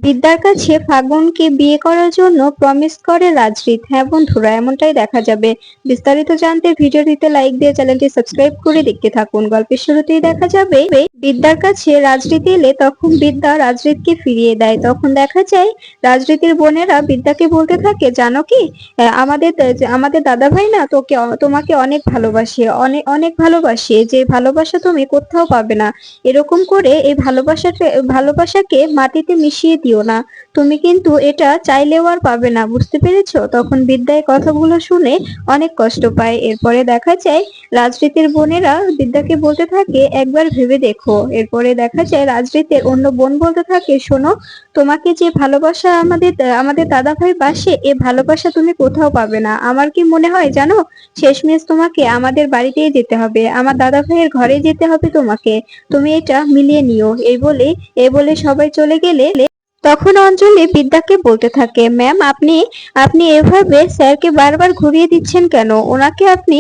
বিদ্যার কাছে ফাগুনকে বিয়ে করার জন্য প্রমিস করে রাজরিত। হ্যাঁ বন্ধুরা, এমনটাই দেখা যাবে। বিস্তারিত জানতে ভিডিওটিতে লাইক দিয়ে চ্যানেলটি সাবস্ক্রাইব করে দেখতে থাকুন। গল্পের শুরুতেই দেখা যাবে বিদ্যার কাছে রাজরিত এলে তখন বিদ্যা রাজরিতকে ফিরিয়ে দেয়। তখন দেখা যায় রাজরিতের বোনেরা বিদ্যাকে বলতে থাকে, জানো কি, আমাদের দাদা ভাই না তোমাকে অনেক ভালোবাসে, অনেক অনেক ভালোবাসে, যে ভালোবাসা তুমি কোথাও পাবে না। এরকম করে এই ভালোবাসাকে মাটিতে মিশিয়ে দিও না। তুমি কিন্তু এটা চাইলেও আর পাবে না, বুঝতে পেরেছো? তখন বিদ্যা এই কথাগুলো শুনে অনেক কষ্ট পায়। এরপরে দেখা যায় রাজরিতের বোনেরা বিদ্যাকে বলতে থাকে, একবার ভেবে দেখো। এরপরে দেখা যায় রাজরিতের অন্য বোন বলতে থাকে, শোনো, তোমাকে যে ভালোবাসা আমাদের দাদা ভাই বাসে, এ ভালোবাসা তুমি কোথাও পাবে না। আমার কি মনে হয় জানো, শেষমেশ তোমাকে আমাদের বাড়িতেই যেতে হবে, আমার দাদা ভাইয়ের ঘরে যেতে হবে তোমাকে। তুমি এটা মিলিয়ে নিও। এই বলে সবাই চলে গেলে তখন অঞ্জলি বিদ্যাকে বলতে থাকে, ম্যাম, আপনি আপনি এভাবে স্যারকে বারবার ঘুরিয়ে দিচ্ছেন কেন? ওনাকে আপনি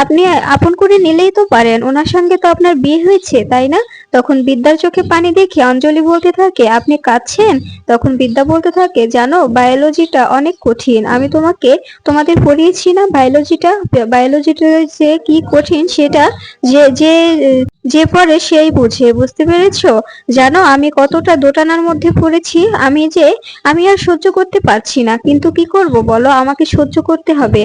আপনি আপন করে নিলেই তো পারেন, ওনার সঙ্গে তো আপনার বিয়ে হয়েছে, তাই না? তখন বিদ্যার চোখে পানি দেখে অঞ্জলি বলতে থাকে, আপনি কাঁদছেন? তখন বিদ্যা বলতে থাকে, জানো, বায়োলজিটা অনেক কঠিন। আমি তোমাদের পড়িয়েছি না বায়োলজিটা যে কি কঠিন সেটা যে যে যে পড়ে সেই বুঝে, বুঝতে পেরেছো? জানো আমি কতটা দোটানার মধ্যে পড়েছি। আমি আর সহ্য করতে পারছি না, কিন্তু কি করব বলো, আমাকে সহ্য করতে হবে।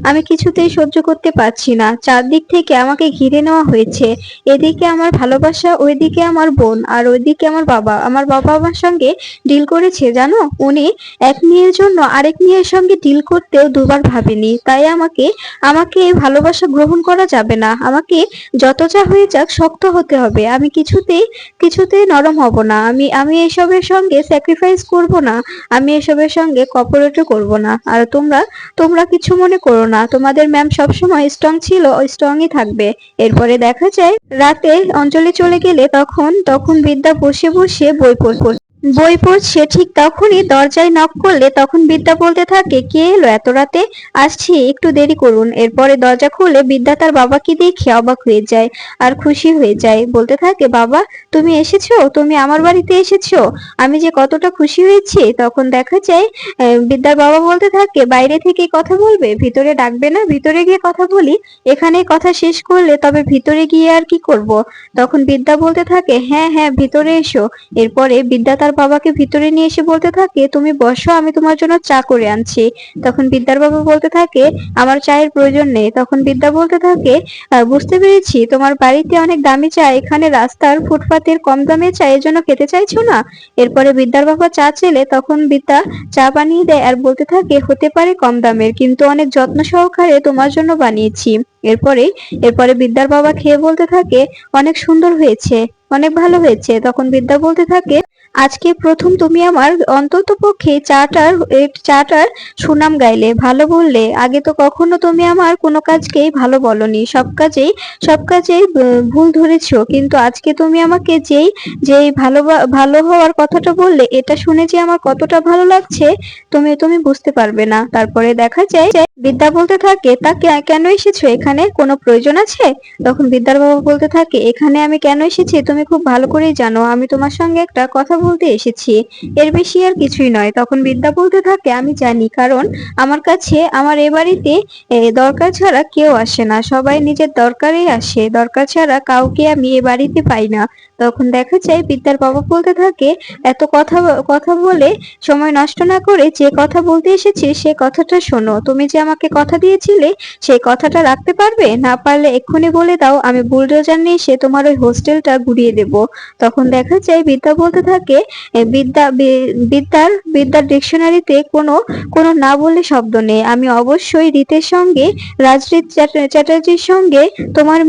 আমি কিছুতেই সহ্য করতে পারছি না। চারদিক থেকে আমাকে ঘিরে নেওয়া হয়েছে। এদিকে আমার ভালোবাসা, ওইদিকে আমার বোন, আর ওইদিকে আমার বাবা আমার সঙ্গে ডিল করেছে, জানো, উনি এক মেয়ের জন্য আরেক মেয়ের সঙ্গে ডিল করতেও দুবার ভাবেনি। তাই আমাকে আমাকে এই ভালোবাসা গ্রহণ করা যাবে না। আমাকে যত যা হয়ে যাক শক্ত হতে হবে। আমি কিছুতেই নরম হব না। আমি এসবের সঙ্গে স্যাক্রিফাইস করব না। আমি এসবের সঙ্গে কোঅপারেটও করব না। আর তোমরা কিছু মনে করো না। তোমাদের ম্যাম সবসময় স্ট্রং ছিল, স্ট্রংই থাকবে। এরপরে দেখা যায় রাতে অঞ্জলি চলে গেলে তখন বিদ্যা বসে বসে বই পড়ছে। ঠিক তখনই দরজায় নক করলে তখন বিদ্যা বলতে থাকে, কে এলো এত রাতে? আসছি, একটু দেরি করুন। এরপরে দরজা খুলে বিদ্যা তার বাবাকে দেখে অবাক হয়ে যায় আর খুশি হয়ে যায়। বলতে থাকে, বাবা, তুমি এসেছো, তুমি আমার বাড়িতে এসেছো, আমি যে কতটা খুশি হয়েছি। তখন দেখা যায় বিদ্যার বাবা বলতে থাকে, বাইরে থেকে কথা বলবে, ভিতরে ডাকবে না? ভিতরে গিয়ে কথা বলি। এখানে কথা শেষ করলে তবে ভিতরে গিয়ে আর কি করব? তখন বিদ্যা বলতে থাকে, হ্যাঁ হ্যাঁ, ভিতরে এসো। এরপরে বিদ্যা তার বাবাকে ভিতরে নিয়ে এসে বলতে থাকে, তুমি বসো, আমি তোমার জন্য চা করে আনছি। তখন বিদ্যার বাবা বলতে থাকে, আমার চায়ের প্রয়োজন নেই। তখন বিদ্যা বলতে থাকে, বুঝতে পেরেছি, তোমার বাড়িতে অনেক দামি চা, এখানে রাস্তার ফুটপাতের কম দামে চা, এর জন্য খেতে চাইছো না? এরপরে বিদ্যার বাবা চা চেলে তখন বিদ্যা চা বানিয়ে দেয় আর বলতে থাকে, হতে পারে কম দামের, কিন্তু অনেক যত্ন সহকারে তোমার জন্য বানিয়েছি। এরপরে এরপরে বিদ্যার বাবা খেয়ে বলতে থাকে, অনেক সুন্দর হয়েছে, অনেক ভালো হয়েছে। তখন বিদ্যা বলতে থাকে, আজকে প্রথম তুমি আমার অন্ততপক্ষে চাটার সুনাম গাইলে, ভালো বললে। আগে তো কখনো তুমি আমার কোনো কাজকেই ভালো বলনি, সব কাজেই ভুল ধরেছো, কিন্তু আজকে তুমি আমাকে যেই ভালো হওয়ার কথাটা বললে, এটা শুনে যে আমার কতটা ভালো লাগছে তুমি বুঝতে পারবে না। তারপরে দেখা যায় বিদ্যা বলতে থাকে, তা কেন এসেছো এখানে? কোনো প্রয়োজন আছে? তখন বিদ্যার বাবা বলতে থাকে, এখানে আমি কেন এসেছি তুমি খুব ভালো করেই জানো। আমি তোমার সঙ্গে একটা কথা বলতে এসেছি, এর বেশি আর কিছুই নয়। তখন বিদ্যা বলতে থাকে, আমি জানি, কারণ আমার কাছে আমার এ বাড়িতে দরকার ছাড়া কেউ আসে না, সবাই নিজের দরকারেই আসে, দরকার ছাড়া কাউকে আমি এ বাড়িতে পাই না। তখন দেখা যায় বিদ্যার বাবা বলতে থাকে, এত কথা কথা বলে সময় নষ্ট না করে যে কথা বলতে এসেছি সে কথাটা শোনো। তুমি যে আমাকে কথা দিয়েছিলে সেই কথাটা রাখতে পারবে? না পারলে এক্ষুনি বলে দাও, আমি বুলডোজার নিয়ে এসে তোমার ওই হোস্টেলটা গুড়িয়ে দেব। তখন দেখা যায় বিদ্যা বলতে থাকে, বিদ্যার ডিকশনারিতে কোনো না বলে শব্দ নেই। আমি অবশ্যই রীতের সঙ্গে, রাজরিত চ্যাটার্জির সঙ্গে তোমার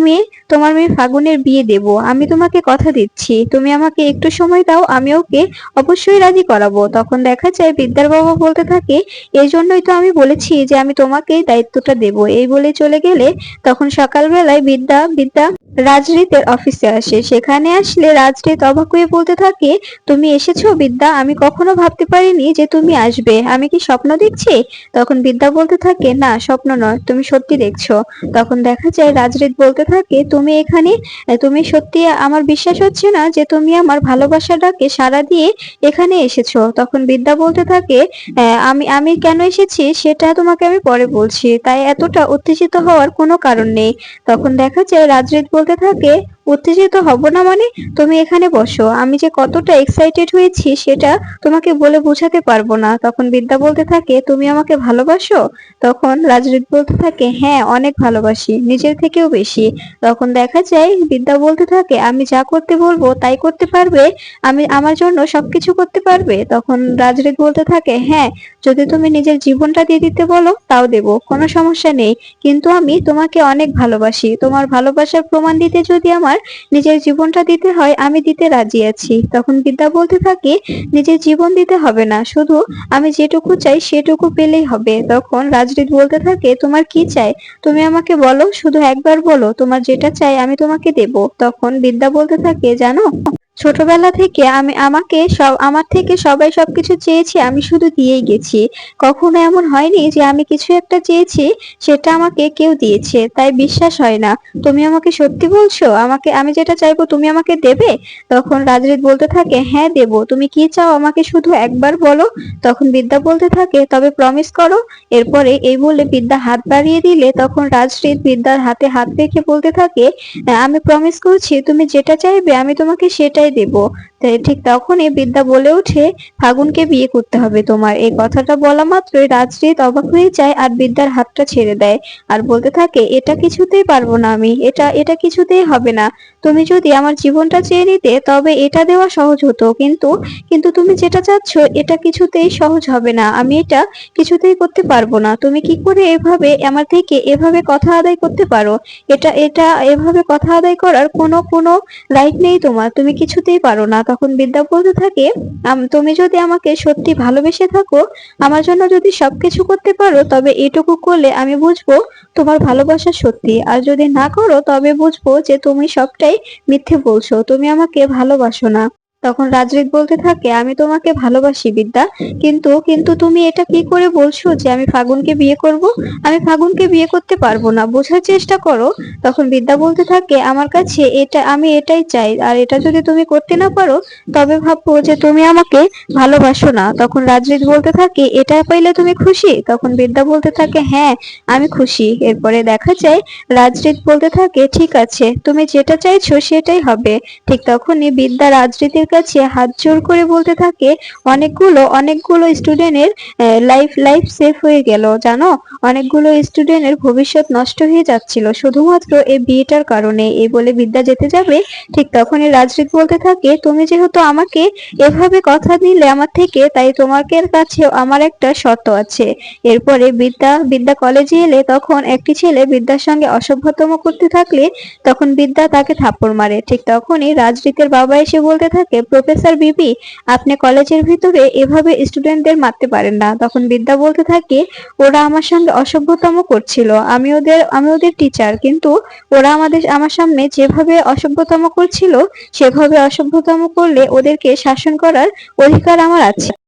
মেয়ে ফাগুনের বিয়ে দেব। আমি তোমাকে কথা দিচ্ছি, তুমি আমাকে একটু সময় দাও, আমি ওকে অবশ্যই রাজি করাবো। তখন দেখা যায় বিদ্যার বাবা বলতে থাকে, এই জন্যই তো আমি বলেছি যে আমি তোমাকেই দায়িত্বটা দেব। এই বলে চলে গেলে তখন সকালবেলায় বিদ্যা রাজরিতের অফিসে আসে। সেখানে আসলে রাজরিত অবাক হয়ে বলতে থাকে, তুমি এসেছো বিদ্যা? আমি কখনো ভাবতে পারিনি যে তুমি আসবে। আমি কি স্বপ্ন দেখছি? তখন বিদ্যা বলতে থাকে, না, স্বপ্ন নয়, তুমি সত্যি দেখছো। তখন দেখা যায় রাজরিত বলতে থাকে, তুমি এখানে তুমি সত্যি আমার বিশ্বাস হচ্ছে না যে তুমি আমার ভালোবাসাটাকে সাড়া দিয়ে এখানে এসেছো। তখন বিদ্যা বলতে থাকে, আমি আমি কেন এসেছি সেটা তোমাকে আমি পরে বলছি, তাই এতটা উত্তেজিত হওয়ার কোনো কারণ নেই। তখন দেখা যায় রাজরিত বলতে থাকে, উত্তেজিত হব না মানে? তুমি এখানে বসো, আমি যে কতটা এক্সাইটেড হয়েছি সেটা তোমাকে বলে বোঝাতে পারবো না। তখন বিদ্যা বলতে থাকে, তুমি আমাকে ভালোবাসো? তখন রাজরিত বলতে থাকে, হ্যাঁ অনেক ভালোবাসি, নিজের থেকেও বেশি। তখন দেখা যায় বিদ্যা বলতে থাকে, আমি যা করতে বলবো তাই করতে পারবে? আমি আমার জন্য সবকিছু করতে পারবে? তখন রাজরিত বলতে থাকে, হ্যাঁ যদি তুমি নিজের জীবনটা দিয়ে দিতে বলো তাও দেব, কোনো সমস্যা নেই। কিন্তু আমি তোমাকে অনেক ভালোবাসি, তোমার ভালোবাসার প্রমাণ দিতে যদি আমার নিজের জীবনটা দিতে হয় আমি দিতে রাজি আছি। তখন বিদ্যা বলতে থাকে, নিজের জীবন দিতে হবে না, শুধু আমি যেটুকু চাই সেটুকু পেলেই হবে। তখন রাজরিত বলতে থাকে, তোমার কি চাই তুমি আমাকে বলো, শুধু একবার বলো, তোমার যেটা চাই আমি তোমাকে দেব। তখন বিদ্যা বলতে থাকে, জানো ছোটবেলা থেকে আমার থেকে সবাই সবকিছু চেয়েছে, আমি শুধু দিয়েই গেছি। কখনো এমন হয়নি যে আমি কিছু একটা চেয়েছি সেটা আমাকে কেউ দিয়েছে, তাই বিশ্বাস হয় না। তুমি আমাকে সত্যি বলছো, আমি যেটা চাইবো তুমি আমাকে দেবে? তখন রাজরিত বলতে থাকে, হ্যাঁ দেব, তুমি কি চাও আমাকে শুধু একবার বলো। তখন বিদ্যা বলতে থাকে, তবে প্রমিস করো। এরপরে এই বলে বিদ্যা হাত বাড়িয়ে দিলে তখন রাজরিত বিদ্যার হাতে হাত রেখে বলতে থাকে, আমি প্রমিস করছি তুমি যেটা চাইবে আমি তোমাকে সেটাই দেব। তাই ঠিক তখনই বিদ্যা বলে ওঠে, ফাগুনকে বিয়ে করতে হবে তোমার। এই কথাটা বলা মাত্রই রাজরিত অবাক হয়ে যায় আর বিদ্যার হাতটা ছেড়ে দেয় আর বলতে থাকে, এটা কিছুতেই পারবো না আমি, এটা এটা কিছুতেই হবে না। তুমি যদি আমার জীবনটা চেয়ে নিতে তবে এটা দেওয়া সহজ হতো, কিন্তু কিন্তু তুমি যেটা চাচ্ছ এটা কিছুতেই সহজ হবে না, আমি এটা কিছুতেই করতে পারবো না। তুমি কি করে এভাবে আমার থেকে এভাবে কথা আদায় করতে পারো? এটা এটা এভাবে কথা আদায় করার কোনো রাইট নেই তোমার, তুমি কিছুতেই পারো না। তখন বিদ্যা বলতে থাকে, তুমি যদি আমাকে সত্যি ভালোবেসে থাকো, আমার জন্য যদি সবকিছু করতে পারো, তবে এটুকু করলে আমি বুঝবো তোমার ভালোবাসা সত্যি। আর যদি না করো তবে বুঝবো যে তুমি সবটাই মিথ্যে বলছো, তুমি আমাকে ভালোবাসো না। তখন রাজরিত বলতে থাকে, আমি তোমাকে ভালোবাসি বিদ্যা, কিন্তু কিন্তু তুমি এটা কি করে বলছো যে আমি ফাগুনকে বিয়ে করব? আমি ফাগুনকে বিয়ে করতে পারবো না, বোঝার চেষ্টা করো। তখন বিদ্যা বলতে থাকে, আমার কাছে আমি এটাই চাই, আর এটা যদি তুমি করতে না পারো তবে ভাববো যে তুমি আমাকে ভালোবাসো না। তখন রাজরিত বলতে থাকে, এটা পাইলে তুমি খুশি? তখন বিদ্যা বলতে থাকে, হ্যাঁ আমি খুশি। এরপরে দেখা যায় রাজরিত বলতে থাকে, ঠিক আছে তুমি যেটা চাইছো সেটাই হবে। ঠিক তখনই বিদ্যা রাজরিতের কাছে হাত জোড় করে বলতে থাকে, অনেকগুলো স্টুডেন্টের লাইফ লাইফ সেভ হয়ে গেল জানো, অনেকগুলো স্টুডেন্টের ভবিষ্যৎ নষ্ট হয়ে যাচ্ছিল শুধুমাত্র এই বিয়েটার কারণে। এই বলে বিদ্যা যেতে যাবে ঠিক তখনই রাজরিত বলতে থাকে, তুমি যেহেতু আমাকে এভাবে কথা দিলে আমার থেকে, তাই তোমাদের কাছেও আমার একটা শর্ত আছে। এরপরে বিদ্যা বিদ্যা কলেজে এলে তখন একটি ছেলে বিদ্যার সঙ্গে অসভ্যতম করতে থাকলে তখন বিদ্যা তাকে থাপ্পড় মারে। ঠিক তখনই রাজরিতের বাবা এসে বলতে থাকে, প্রফেসর বিবি আপনি কলেজের ভিতরে এভাবে স্টুডেন্টদের মারতে পারেন না। তখন বিদ্যা বলতে থাকে, ওরা আমার সঙ্গে অসভ্যতম করছিল, আমি ওদের টিচার, কিন্তু ওরা আমার সামনে যেভাবে অসভ্যতম করছিল সেভাবে অসভ্যতম করলে ওদেরকে শাসন করার অধিকার আমার আছে।